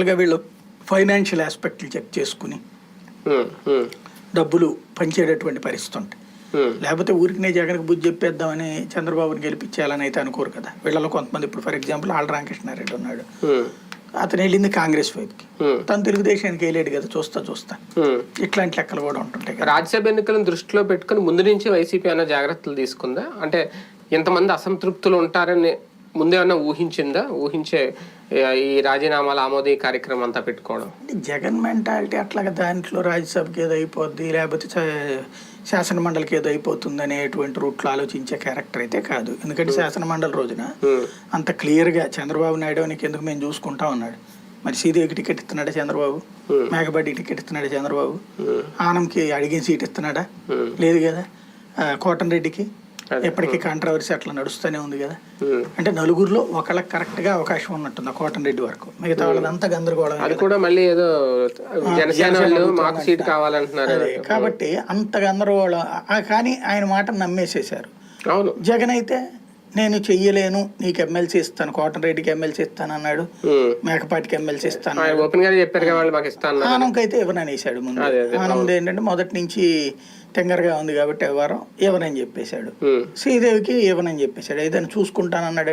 గా వీళ్ళు financial ఆస్పెక్ట్లు check చేసుకుని డబ్బులు పంచేటటువంటి పరిస్థితి ఉంటాయి. లేకపోతే ఊరికినే జగన్కి బుద్ధి చెప్పేద్దామని చంద్రబాబుని గెలిపించాలని అయితే అనుకోరు కదా. వీళ్ళలో కొంతమంది ఇప్పుడు ఫర్ ఎగ్జాంపుల్ ఆళ్ళ రామకృష్ణారెడ్డి ఉన్నాడు, అతను వెళ్ళింది కాంగ్రెస్ వైపుకి, తను తెలుగుదేశానికి వెళ్ళాడు కదా. చూస్తా ఇట్లాంటి లెక్కలు కూడా ఉంటుంటాయి. రాజ్యసభ ఎన్నికలను దృష్టిలో పెట్టుకుని ముందు నుంచి వైసీపీ అన్న జాగ్రత్తలు తీసుకుందా? అంటే ఎంతమంది అసంతృప్తులు ఉంటారని ముందేమన్నా ఊహించిందా? ఊహించే ఈ రాజీనామాల ఆమోదీ కార్యక్రమం అంతా పెట్టుకోవడం జగన్ మెంటాలిటీ అట్లాగా దాంట్లో రాజ్యసభకి ఏదో అయిపోద్ది లేకపోతే శాసన మండలికి ఏదో అయిపోతుంది అనేటువంటి రూట్లో ఆలోచించే క్యారెక్టర్ అయితే కాదు. ఎందుకంటే శాసన మండలి రోజున అంత క్లియర్గా చంద్రబాబు నాయుడు నీకు ఎందుకు మేము చూసుకుంటా ఉన్నాడు. మరి శ్రీదేవికి టికెట్ ఇస్తున్నాడా చంద్రబాబు? మేకపాటికి టికెట్ ఇస్తున్నాడా చంద్రబాబు? ఆనంకి అడిగిన సీట్ ఇస్తున్నాడా? లేదు కదా. కోటంరెడ్డికి ఎప్పటికీ కాంట్రవర్సీ అట్లా నడుస్తూనే ఉంది కదా. అంటే నలుగురిలో ఒకళ్ళకి కరెక్ట్ గా అవకాశం ఉన్నట్టుంది ఆ కోటంరెడ్డి వరకు. మిగతా వాళ్ళదంతా గందరగోళం. అది కూడా మళ్ళీ ఏదో జనసేన వాళ్ళు మాకు సీట్ కావాలంటున్నారు కాబట్టి అంత గందరగోళం. కానీ ఆయన మాట నమ్మేసేశారు. అవును. జగన్ అయితే నేను చెయ్యలేను, నీకు ఎమ్మెల్సీ ఇస్తాను, కోటంరెడ్డికి ఎమ్మెల్సీ ఇస్తాను అన్నాడు, మేకపాటికి ఎమ్మెల్సీ ఇస్తాను, ఆనంకి అయితే ఇవ్వననేసాడు ముందు. ఆనంద్ ఏంటంటే మొదటి నుంచి తెంగరగా ఉంది కాబట్టి ఎవరు ఇవ్వనని చెప్పేశాడు. శ్రీదేవికి ఇవ్వనని చెప్పేశాడు. ఏదైనా చూసుకుంటానన్నాడు.